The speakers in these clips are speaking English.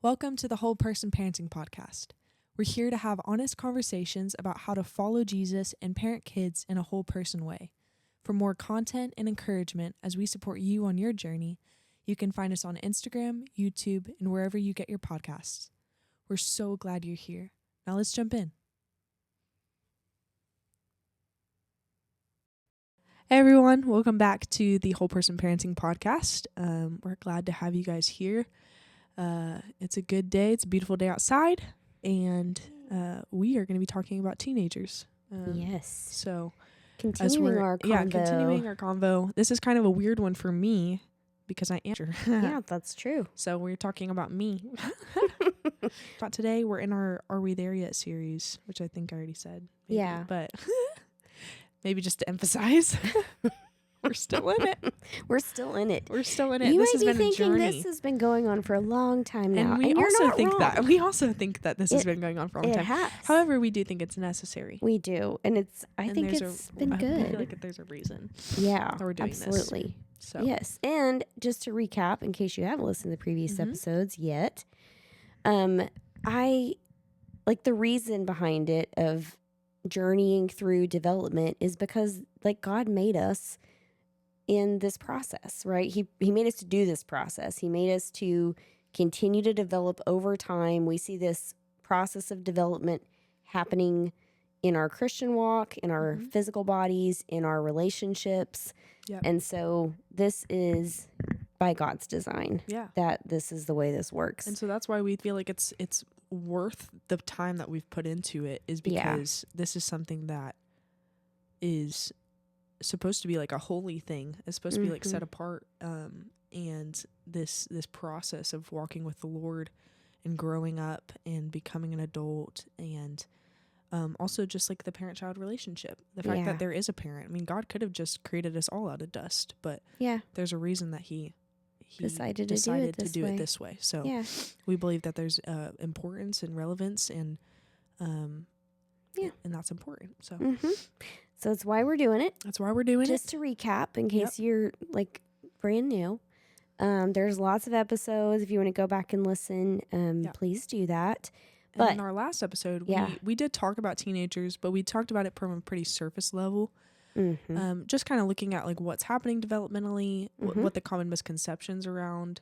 Welcome to the Whole Person Parenting Podcast. We're here to have honest conversations about how to follow Jesus and parent kids in a whole person way. For more content and encouragement as we support you on your journey, you can find us on Instagram, YouTube, and wherever you get your podcasts. We're so glad you're here. Now let's jump in. Hey everyone, welcome back to the Whole Person Parenting Podcast. We're glad to have you guys here. It's a good day. It's a beautiful day outside, and we are going to be talking about teenagers. Yes. So Continuing our convo. This is kind of a weird one for me because I am. Yeah, that's true. So we're talking about me. But today we're in our Are We There Yet series, which I think I already said. Maybe, Yeah. But maybe just to emphasize. We're still in it. We're still in it. We're still in it. You This might has be been a thinking journey. this has been going on for a long time now. And we you're also not think wrong. that. We also think that this has been going on for a long It time. has. However, we do think it's necessary. We do. And I think it's been good. I feel like there's a reason Yeah, that we're doing absolutely. this. So. Yes. And just to recap, in case you haven't listened to the previous episodes yet, I like the reason behind it of journeying through development is because like God made us in this process, right? He made us to do this process. He made us to continue to develop over time. We see this process of development happening in our Christian walk, in our physical bodies, in our relationships. Yep. And so this is by God's design. Yeah. That this is the way this works. And so that's why we feel like it's worth the time that we've put into it, is because this is something that is supposed to be like a holy thing. It's supposed to be like set apart. And this process of walking with the Lord and growing up and becoming an adult, and also just like the parent-child relationship, the fact that there is a parent. I mean, God could have just created us all out of dust, but there's a reason that he decided to do it this way. So we believe that there's importance and relevance, and and that's important. So So it's why we're doing it. That's why we're doing Just to recap, in case you're like brand new, there's lots of episodes. If you want to go back and listen, please do that. But in our last episode, we did talk about teenagers, but we talked about it from a pretty surface level. Just kind of looking at like what's happening developmentally, what the common misconceptions around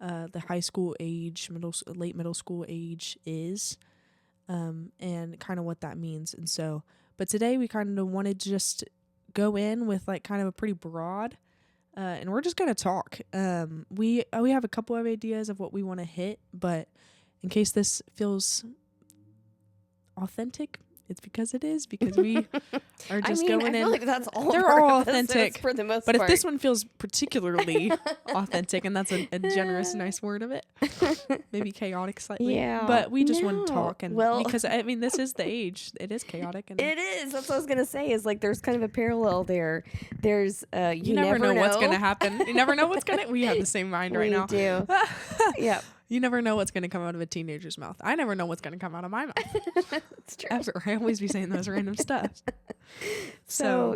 the high school age, late middle school age is, and kind of what that means. And so, but today we kind of wanted to just go in with like kind of a pretty broad, and we're just gonna talk. We have a couple of ideas of what we want to hit, but in case this feels authentic, it's because it is, because we are just going in. I feel like that's all. They're all authentic for the most part. part. If this one feels particularly authentic, and that's a generous, nice word of it, maybe chaotic slightly. Yeah. But we just want to talk, and well, because I mean, this is the age. It is chaotic, and it is. That's what I was gonna say. Is like there's kind of a parallel there. There's you never know what's gonna happen. You never know what's gonna. We have the same mind right now. We do. Yeah. You never know what's going to come out of a teenager's mouth. I never know what's going to come out of my mouth. That's true. Ever. I always be saying those random stuff. So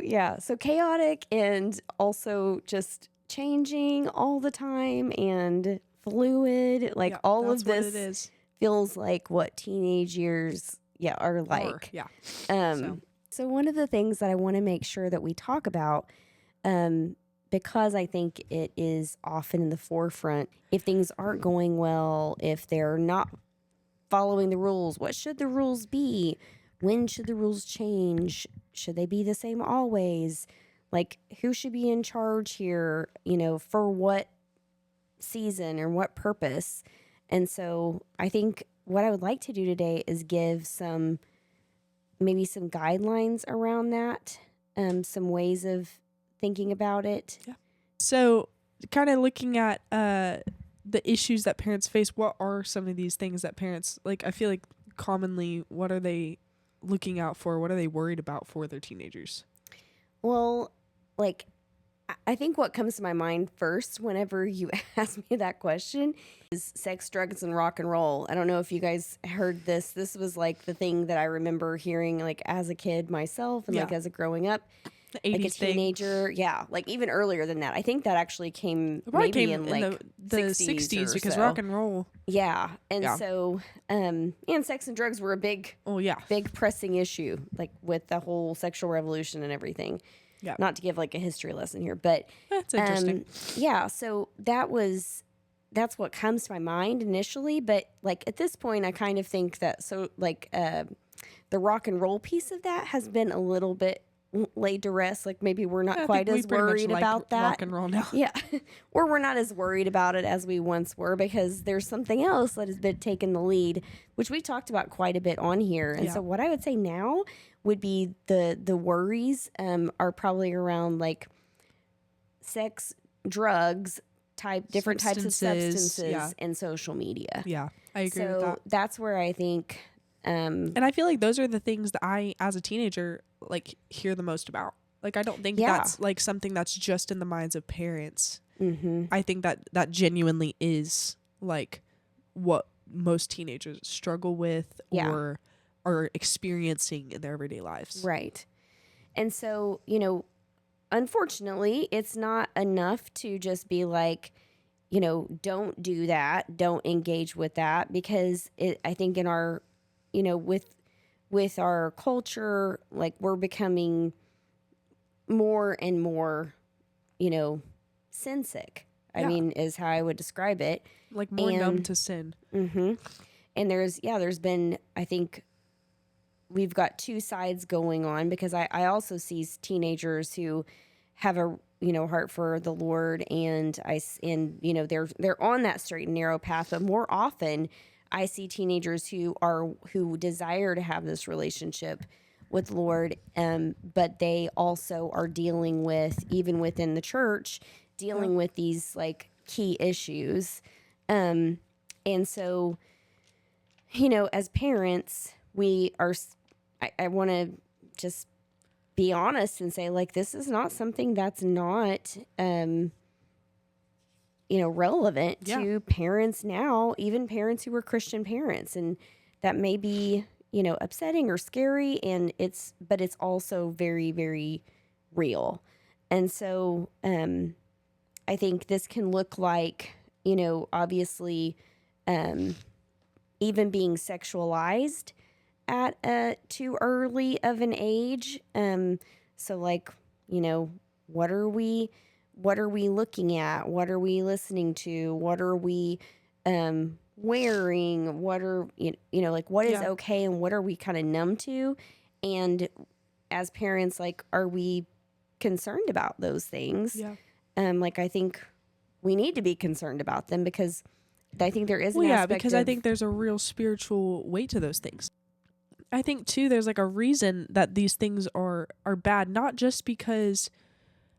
chaotic, and also just changing all the time, and fluid. Like all of this feels like what teenage years are like. So one of the things that I want to make sure that we talk about, because I think it is often in the forefront, if things aren't going well, if they're not following the rules, what should the rules be? When should the rules change? Should they be the same always? Like, who should be in charge here, for what season or what purpose? And so I think what I would like to do today is give maybe some guidelines around that, some ways of thinking about it. Yeah. So kind of looking at the issues that parents face, what are some of these things that parents, like, I feel like commonly, what are they looking out for? What are they worried about for their teenagers? Well, like, I think what comes to my mind first whenever you ask me that question is sex, drugs, and rock and roll. I don't know if you guys heard this. This was like the thing that I remember hearing like as a kid myself, and like as a growing up. like a teenager. Thing. Yeah, like even earlier than that. I think that actually came in like the 60s because rock and roll. Yeah, and so and sex and drugs were a big pressing issue, like with the whole sexual revolution and everything. Yeah, not to give like a history lesson here, but that's interesting. Yeah, so that's what comes to my mind initially, but like at this point, I kind of think that the rock and roll piece of that has been a little bit laid to rest. Like maybe we're not quite as worried about that. Rock and roll now. Yeah. Or we're not as worried about it as we once were because there's something else that has been taking the lead, which we talked about quite a bit on here. And so what I would say now would be the worries are probably around like sex, drugs, different types of substances and social media. Yeah, I agree with that. So that's where I think... and I feel like those are the things that I, as a teenager, like hear the most about. Like, I don't think that's like something that's just in the minds of parents. Mm-hmm. I think that genuinely is like what most teenagers struggle with or are experiencing in their everyday lives. Right. And so, unfortunately, it's not enough to just be like, don't do that, don't engage with that, because I think in our with our culture, like we're becoming more and more, sin sick. I mean, is how I would describe it. Like more numb to sin. Mm-hmm. And there's been, I think we've got two sides going on, because I also see teenagers who have a, heart for the Lord, and they're on that straight and narrow path, but more often I see teenagers who desire to have this relationship with Lord, but they also are dealing with, even within the church, with these like key issues. And so, as parents, I want to just be honest and say, like, this is not something that's not, relevant to parents now, even parents who were Christian parents. And that may be, upsetting or scary, but it's also very, very real. And so I think this can look like, obviously, even being sexualized at too early of an age. So like, what are we looking at? What are we listening to? What are we wearing? What are like what is okay and what are we kind of numb to? And as parents, like, are we concerned about those things? Yeah. Like, I think we need to be concerned about them, because I think there is an aspect because I think there's a real spiritual weight to those things. I think too there's like a reason that these things are bad, not just because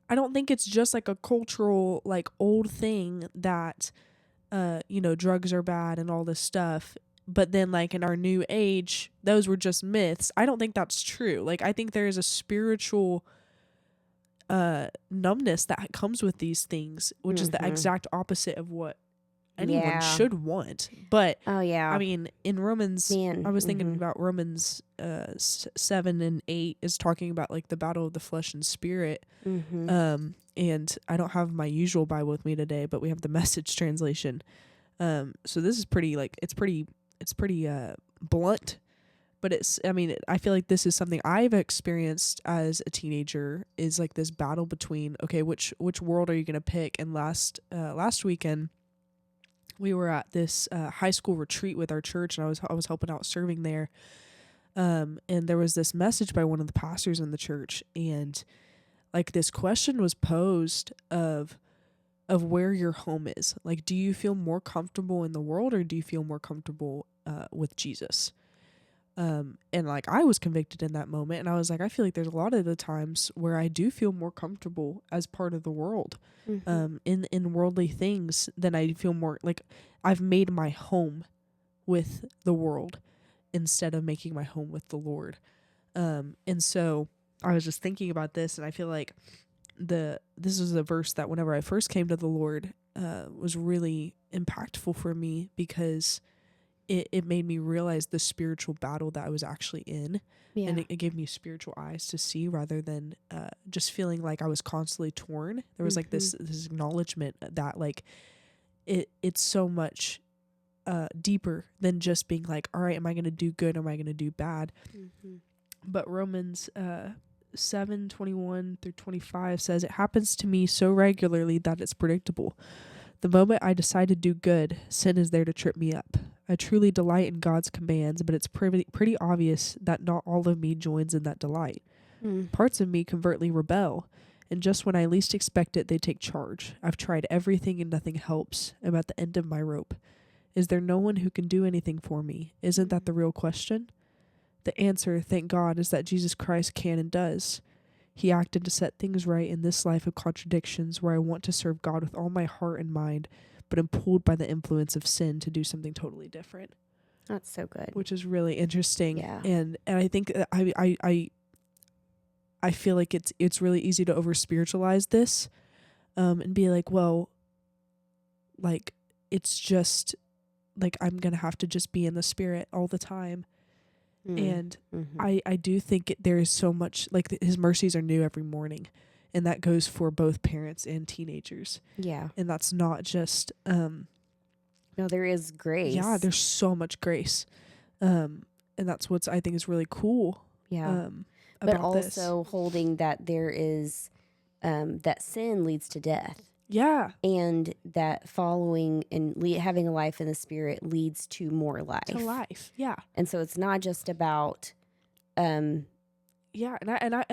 I don't think it's just like a cultural, like, old thing that, drugs are bad and all this stuff. But then, like, in our new age, those were just myths. I don't think that's true. Like, I think there is a spiritual numbness that comes with these things, which is the exact opposite of what anyone should want. But I mean, in Romans, I was thinking about Romans 7 and 8 is talking about like the battle of the flesh and spirit. And I don't have my usual Bible with me today, but we have the Message translation. So this is pretty, like, it's pretty blunt, but I feel like this is something I've experienced as a teenager, is like this battle between, okay, which world are you going to pick? And last weekend, we were at this high school retreat with our church, and I was helping out serving there. And there was this message by one of the pastors in the church, and like this question was posed of where your home is. Like, do you feel more comfortable in the world, or do you feel more comfortable with Jesus? And like, I was convicted in that moment, and I was like, I feel like there's a lot of the times where I do feel more comfortable as part of the world, in worldly things, than I feel more like I've made my home with the world instead of making my home with the Lord. And so I was just thinking about this, and I feel like this is a verse that whenever I first came to the Lord, was really impactful for me, because it made me realize the spiritual battle that I was actually in. Yeah. And it gave me spiritual eyes to see rather than just feeling like I was constantly torn. There was like this acknowledgement that like it's so much deeper than just being like, all right, am I going to do good or am I going to do bad? But Romans 7:21 through 25 says, it happens to me so regularly that it's predictable. The moment I decide to do good, sin is there to trip me up. I truly delight in God's commands, but it's pretty obvious that not all of me joins in that delight. Parts of me covertly rebel, and just when I least expect it, they take charge. I've tried everything and nothing helps. I'm at the end of my rope. Is there no one who can do anything for me? Isn't that the real question? The answer, thank God, is that Jesus Christ can and does. He acted to set things right in this life of contradictions where I want to serve God with all my heart and mind, but am pulled by the influence of sin to do something totally different. That's so good. Which is really interesting. Yeah. And I think I feel like it's really easy to over spiritualize this, and be like, well, like it's just like I'm gonna have to just be in the spirit all the time. And I do think there is so much, like his mercies are new every morning, and that goes for both parents and teenagers. Yeah. And that's not just no, there is grace. Yeah, there's so much grace. And that's what's I think is really cool. Yeah. But also holding that there is that sin leads to death. Yeah. And that following and having a life in the spirit leads to more life. To life, yeah. And so it's not just about yeah, and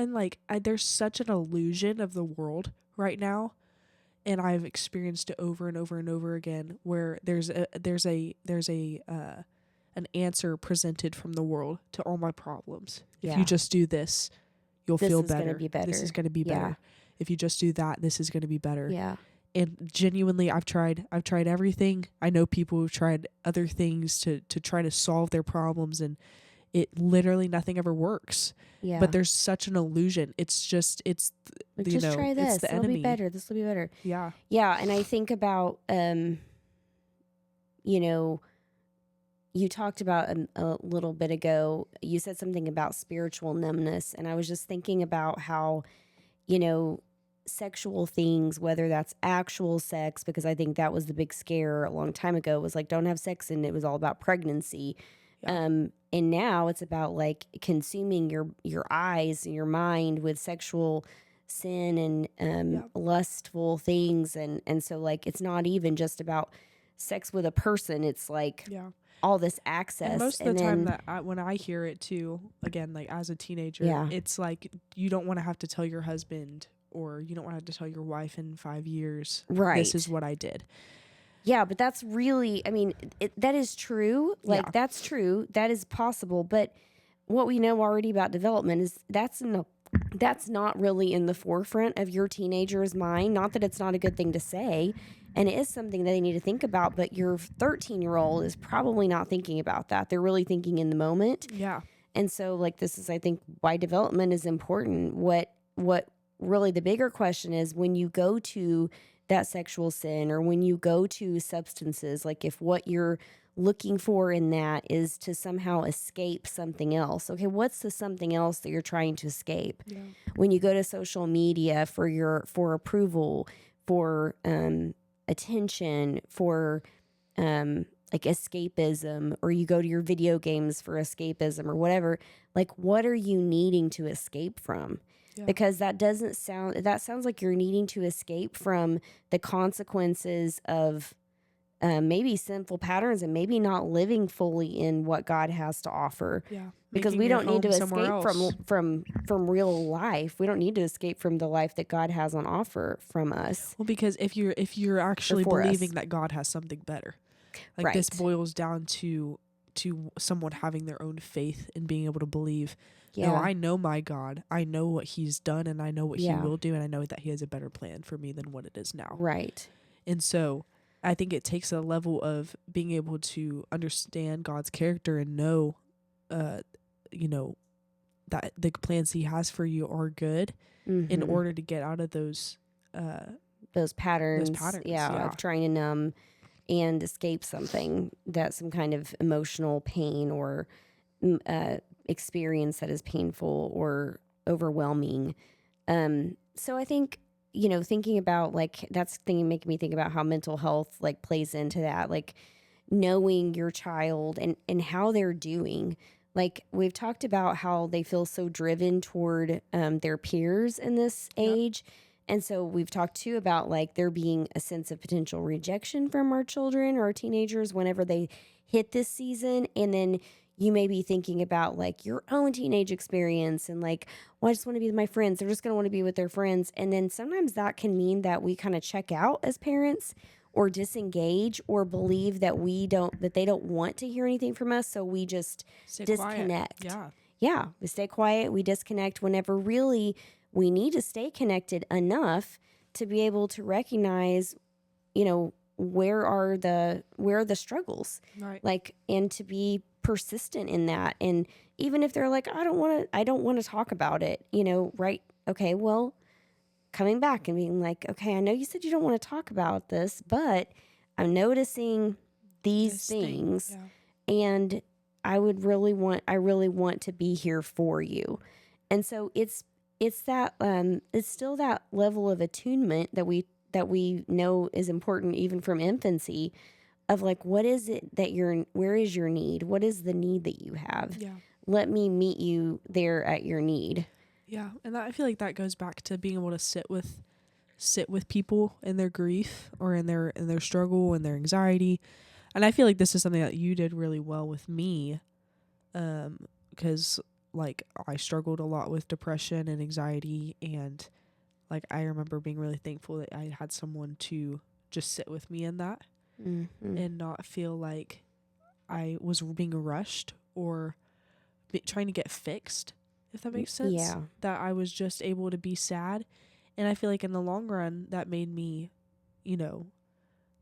there's such an illusion of the world right now, and I've experienced it over and over and over again where there's an answer presented from the world to all my problems. If you just do this, you'll feel better. This is going to be better. If you just do that, this is going to be better. Yeah. And genuinely, I've tried everything. I know people who've tried other things to try to solve their problems, and it literally nothing ever works. Yeah. But there's such an illusion. It's try this. It's the enemy. Be better. This will be better. Yeah. Yeah. And I think about, you talked about a little bit ago, you said something about spiritual numbness. And I was just thinking about how, sexual things, whether that's actual sex, because I think that was the big scare a long time ago, was like, don't have sex, and it was all about pregnancy. Yeah. And now it's about like consuming your eyes and your mind with sexual sin and lustful things. And so like, it's not even just about sex with a person. It's like all this access. And most of the time when I hear it too, again, like as a teenager, it's like, you don't want to have to tell your husband, or you don't want to have to tell your wife in 5 years, right, this is what I did. Yeah, but that's really, I mean, that is true. Like, that's true. That is possible. But what we know already about development is that's not really in the forefront of your teenager's mind. Not that it's not a good thing to say, and it is something that they need to think about, but your 13-year-old is probably not thinking about that. They're really thinking in the moment. Yeah. And so, like, this is, I think, why development is important. What really the bigger question is, when you go to that sexual sin, or when you go to substances, like if what you're looking for in that is to somehow escape something else. Okay, what's the something else that you're trying to escape? Yeah. When you go to social media for approval, for attention, for like escapism, or you go to your video games for escapism or whatever, like what are you needing to escape from? Yeah. Because that sounds like you're needing to escape from the consequences of maybe sinful patterns, and maybe not living fully in what God has to offer. Yeah. Because we don't need to escape from real life. We don't need to escape from the life that God has on offer from us. Well, because if you're actually believing that God has something better, like this boils down to someone having their own faith and being able to believe. Yeah. No, I know my God. I know what he's done, and I know what he will do, and I know that he has a better plan for me than what it is now. Right. And so I think it takes a level of being able to understand God's character and know, that the plans he has for you are good, in order to get out of those patterns. Yeah, of trying to numb and escape something, some kind of emotional pain or experience that is painful or overwhelming. So I think, thinking about like making me think about how mental health like plays into that, like knowing your child and how they're doing. Like we've talked about how they feel so driven toward their peers in this age. And so we've talked too about like there being a sense of potential rejection from our children or our teenagers whenever they hit this season. And then you may be thinking about like your own teenage experience and like, well, I just want to be with my friends. They're just going to want to be with their friends. And then sometimes that can mean that we kind of check out as parents or disengage or believe that they don't want to hear anything from us. So we just disconnect. Quiet. Yeah. We stay quiet. We disconnect whenever really we need to stay connected enough to be able to recognize, where are the struggles, right? Like, and to be persistent in that. And even if they're like, I don't want to talk about it, right? Okay, well, coming back and being like, okay, I know you said you don't want to talk about this, but I'm noticing these things, and I really want to be here for you. And so it's that it's still that level of attunement that we know is important even from infancy, of like, what is it that where is your need? What is the need that you have? Yeah. Let me meet you there at your need. Yeah. And I feel like that goes back to being able to sit with people in their grief or in their struggle and their anxiety. And I feel like this is something that you did really well with me. Because like I struggled a lot with depression and anxiety, and like I remember being really thankful that I had someone to just sit with me in that. Mm-hmm. And not feel like I was being rushed or trying to get fixed, if that makes sense. Yeah. That I was just able to be sad. And I feel like in the long run, that made me,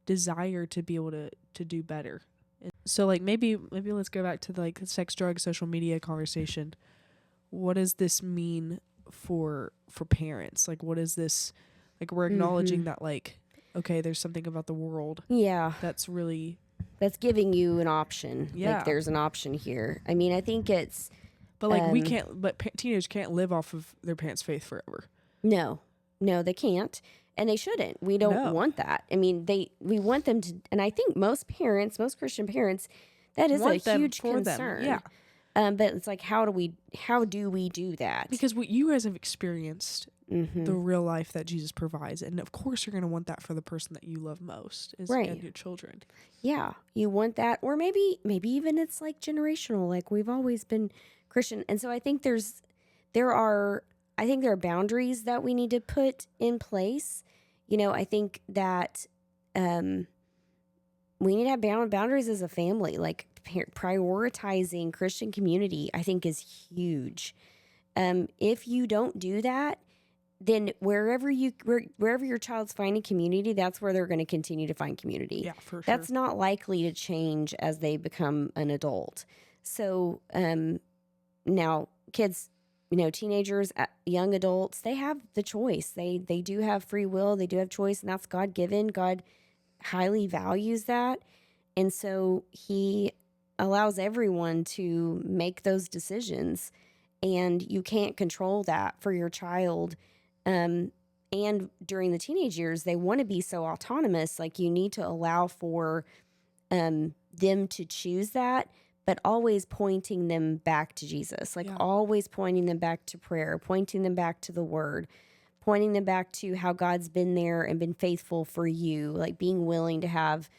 desire to be able to do better. And so like maybe let's go back to the like sex, drugs, social media conversation. What does this mean for parents? Like, what is this? Like, we're acknowledging that like, okay, there's something about the world. Yeah. That's giving you an option. Yeah. Like there's an option here. I mean, I think it's. But like teenagers can't live off of their parents' faith forever. No, they can't. And they shouldn't. We don't want that. I mean, we want them to, and I think most Christian parents, that is a huge concern. Yeah. But it's like, how do we do that? Because what you guys have experienced the real life that Jesus provides. And of course you're going to want that for the person that you love most is and your children. Yeah. You want that. Or maybe even it's like generational, like we've always been Christian. And so I think there are boundaries that we need to put in place. I think that we need to have boundaries as a family, like prioritizing Christian community, I think is huge. If you don't do that, then wherever your child's finding community, that's where they're going to continue to find community. Yeah, for sure. That's not likely to change as they become an adult. So now kids, teenagers, young adults, they have the choice. They do have free will. They do have choice, and that's God-given. God highly values that. And so he allows everyone to make those decisions, and you can't control that for your child. And during the teenage years, they want to be so autonomous. Like you need to allow for them to choose that, but always pointing them back to Jesus, like always pointing them back to prayer, pointing them back to the word, pointing them back to how God's been there and been faithful for you, like being willing to have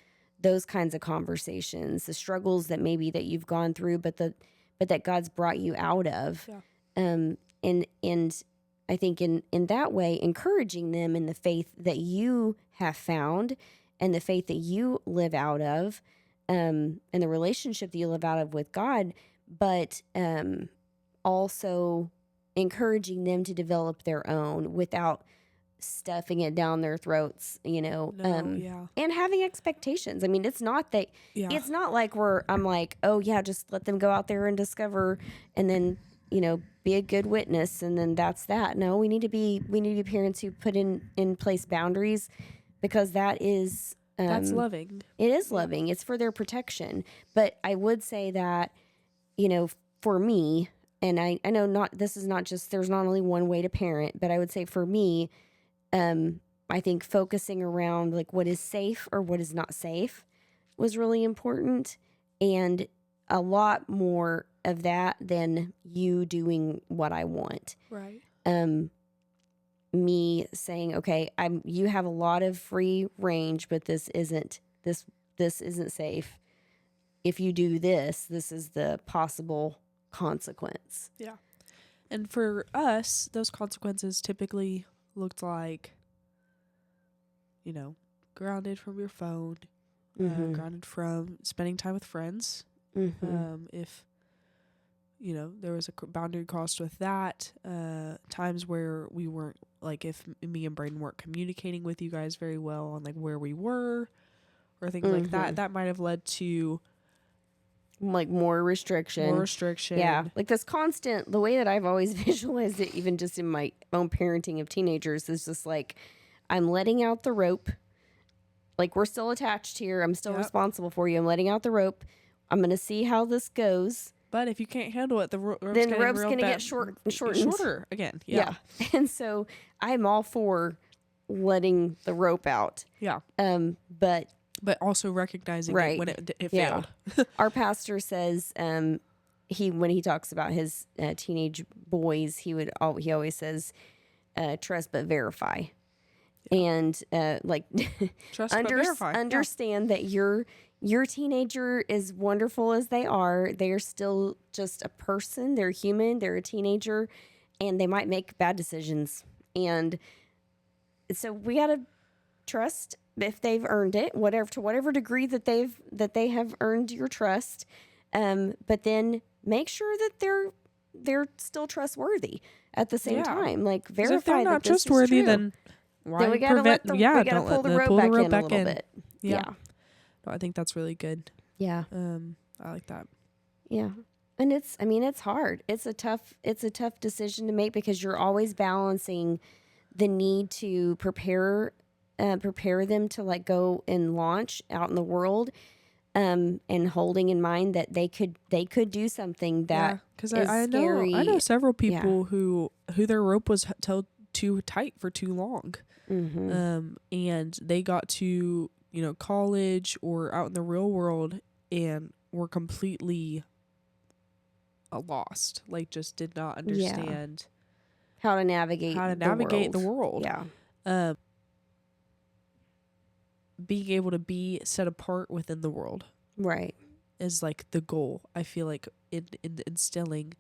those kinds of conversations, the struggles that maybe that you've gone through, but that God's brought you out of. Yeah. And I think in that way, encouraging them in the faith that you have found and the faith that you live out of, and the relationship that you live out of with God, but also encouraging them to develop their own without stuffing it down their throats, and having expectations. I mean, it's not that it's not like I'm like, oh yeah, just let them go out there and discover, and then be a good witness, and then that's that. No, we need to be parents who put in place boundaries, because that is That's loving. It is loving. It's for their protection. But I would say that, for me, and I know this is not just, there's not only one way to parent, but I would say for me, I think focusing around like what is safe or what is not safe was really important, and a lot more of that than you doing what I want. Right. Me saying, okay, you have a lot of free range, but this isn't safe. If you do this is the possible consequence. Yeah. And for us, those consequences typically looked like, grounded from your phone, grounded from spending time with friends. If, there was a boundary crossed with that, times where we weren't, like if me and Braden weren't communicating with you guys very well on like where we were or things like that might have led to like more restriction. Yeah. Like this constant, the way that I've always visualized it, even just in my own parenting of teenagers, is just like, I'm letting out the rope. Like, we're still attached here. I'm still responsible for you. I'm letting out the rope. I'm going to see how this goes. But if you can't handle it, the rope's going to get shorter again. Yeah. And so I'm all for letting the rope out. Yeah. But also recognizing it when it failed. Our pastor says when he talks about his teenage boys, he always says trust but verify. And trust but verify. Understand that your teenager is wonderful as they are. They are still just a person. They're human. They're a teenager, and they might make bad decisions. And so we got to trust if they've earned it, to whatever degree that they have earned your trust. But then make sure that they're still trustworthy at the same time. Like verify if they're not that this trustworthy, is true. then why we gotta prevent? we gotta pull the rope back in a little bit. Yeah. No, I think that's really good. Yeah. I like that. Yeah. And it's hard. It's a tough decision to make because you're always balancing the need to prepare them to like go and launch out in the world, and holding in mind that they could do something that because I know several people who their rope was held too tight for too long, and they got to college or out in the real world and were completely lost, like just did not understand how to navigate the world. Yeah. Being able to be set apart within the world, right, is like the goal. I feel like in instilling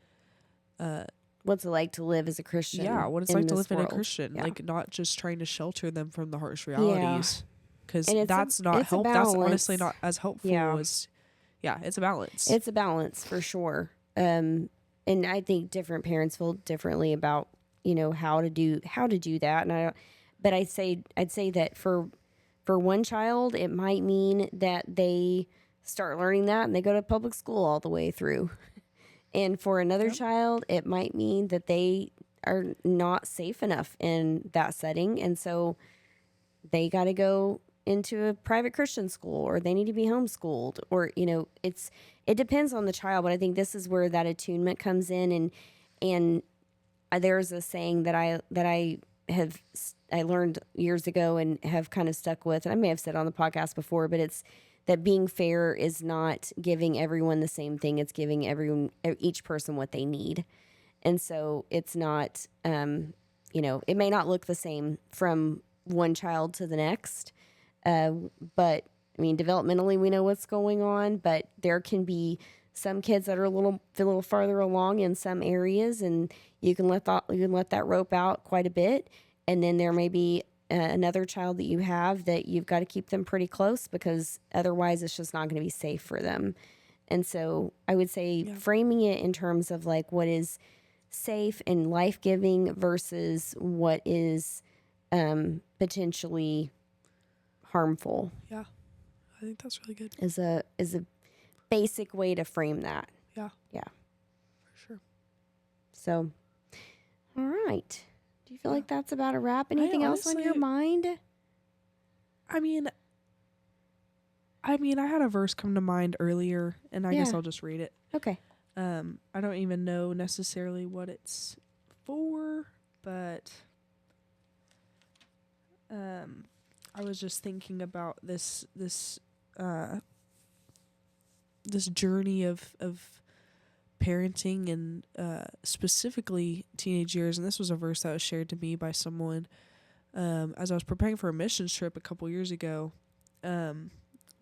what's it like to live as a Christian. Yeah, what it's like to live in a Christian, like not just trying to shelter them from the harsh realities, because that's not help. That's honestly not as helpful as. Yeah, it's a balance. It's a balance for sure. And I think different parents feel differently about how to do that. But I'd say that for one child, it might mean that they start learning that and they go to public school all the way through. And for another child, it might mean that they are not safe enough in that setting. And so they got to go into a private Christian school, or they need to be homeschooled, or, it depends on the child. But I think this is where that attunement comes in. And there's a saying that I learned years ago and have kind of stuck with, and I may have said on the podcast before, but it's that being fair is not giving everyone the same thing. It's giving each person what they need. And so it's not, it may not look the same from one child to the next. But I mean, developmentally, we know what's going on, but there can be some kids that are a little farther along in some areas, and you can let that rope out quite a bit. And then there may be another child that you have that you've got to keep them pretty close, because otherwise it's just not going to be safe for them. And so I would say framing it in terms of like what is safe and life-giving versus what is potentially harmful. Yeah, I think that's really good. Is a basic way to frame that. Yeah. Yeah. For sure. So, all right. Do you feel like that's about a wrap? Anything else on your mind? I mean, I mean, I had a verse come to mind earlier, and I guess I'll just read it. Okay. I don't even know necessarily what it's for, but I was just thinking about this journey of parenting and specifically teenage years, and this was a verse that was shared to me by someone as I was preparing for a missions trip a couple years ago.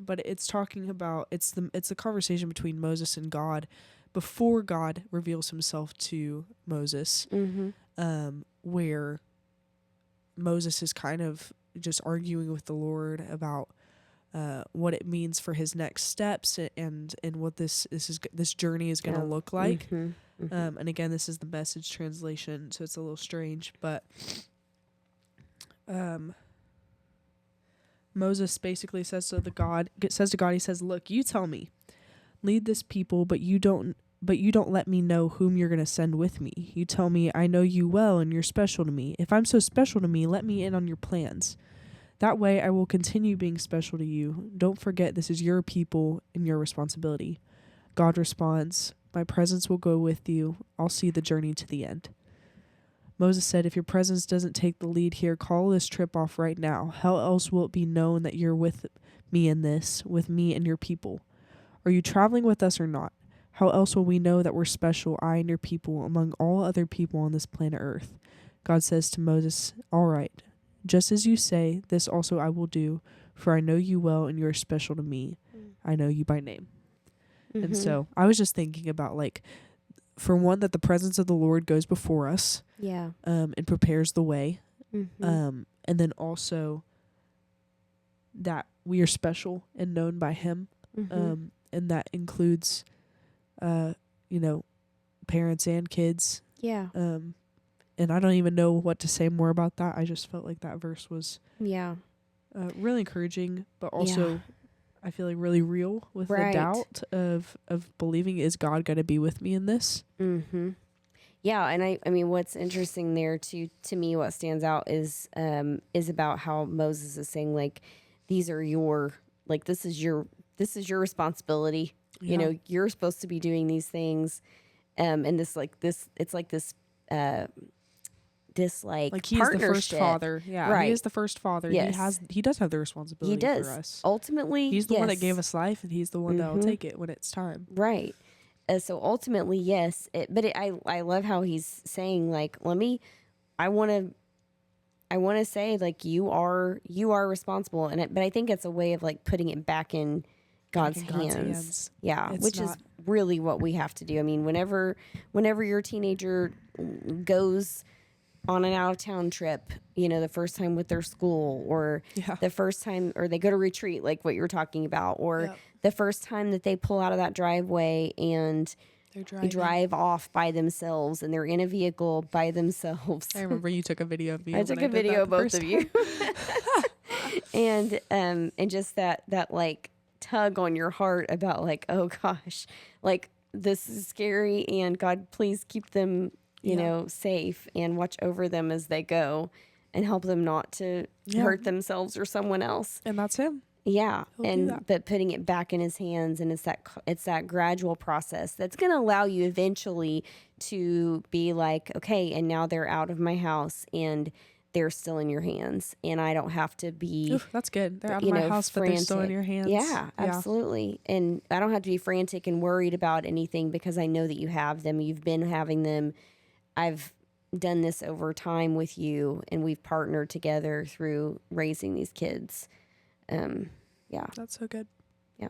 But it's talking about it's the conversation between Moses and God before God reveals himself to Moses, where Moses is kind of just arguing with the Lord about what it means for his next steps and what this journey is going to look like. And again, this is the Message translation, so it's a little strange, but Moses basically says to God, he says, "Look, you tell me, lead this people, but you don't let me know whom you're going to send with me. You tell me, I know you well and you're special to me. If I'm so special to me, let me in on your plans. That way I will continue being special to you. Don't forget this is your people and your responsibility." God responds, "My presence will go with you. I'll see the journey to the end." Moses said, "If your presence doesn't take the lead here, call this trip off right now. How else will it be known that you're with me in this, with me and your people? Are you traveling with us or not? How else will we know that we're special, I and your people, among all other people on this planet Earth?" God says to Moses, "All right, just as you say, this also I will do, for I know you well and you are special to me. I know you by name." And so I was just thinking about, like, for one, that the presence of the Lord goes before us, and prepares the way, and then also that we are special and known by Him, and that includes, parents and kids. And I don't even know what to say more about that. I just felt like that verse was really encouraging, but also I feel like really real with the doubt of believing, is God going to be with me in this? Yeah, and I mean, what's interesting there to me, what stands out is about how Moses is saying, like, these are your, like, this is your responsibility. You know, you're supposed to be doing these things, and this it's like this he's the first father. He is the first father. He does have the responsibility for us. Ultimately, he's the one that gave us life, and he's the one that will take it when it's time. Right. So ultimately, yes. I love how he's saying, like, I want to say, like, you are responsible, but I think it's a way of, like, putting it back in God's hands. Yeah, which is really what we have to do. I mean, whenever your teenager goes on an out-of-town trip, the first time with their school, or the first time, or they go to retreat, like what you were talking about, or the first time that they pull out of that driveway and they drive off by themselves, and they're in a vehicle by themselves. I remember you took a video of me. I took a video of both of you. and just that like tug on your heart about, like, oh gosh, like, this is scary, and God, please keep them safe and watch over them as they go, and help them not to hurt themselves or someone else. And that's Him. Yeah. But putting it back in His hands, and it's that gradual process that's going to allow you eventually to be like, okay, and now they're out of my house and they're still in your hands, and I don't have to be. Oof, that's good. They're out of my house, frantic, but they're still in your hands. Yeah, absolutely. And I don't have to be frantic and worried about anything, because I know that you have them. You've been having them. I've done this over time with you, and we've partnered together through raising these kids. That's so good. Yeah.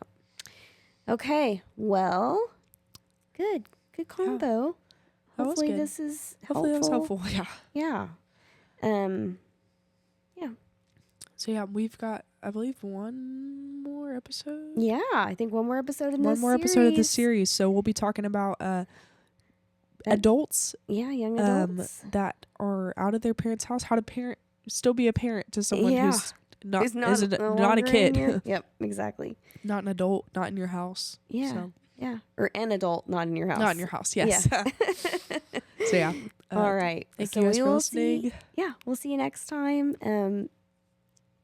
Okay. Well, good combo. Yeah. Hopefully this is helpful. Hopefully that was helpful. Yeah. Yeah. So we've got, I believe, one more episode. Yeah, I think one more episode in this series. One more episode of the series. So we'll be talking about adults. Yeah, young adults that are out of their parents' house. How to still be a parent to someone who's not a kid. Yep, exactly. Not an adult, not in your house. Yeah. So. Yeah. Or an adult, not in your house. Not in your house, yes. Yeah. So yeah. All right. Thank you guys for listening. We'll see you next time.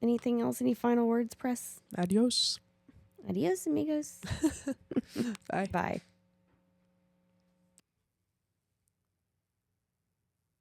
Anything else? Any final words, Press? Adios. Adios, amigos. Bye. Bye.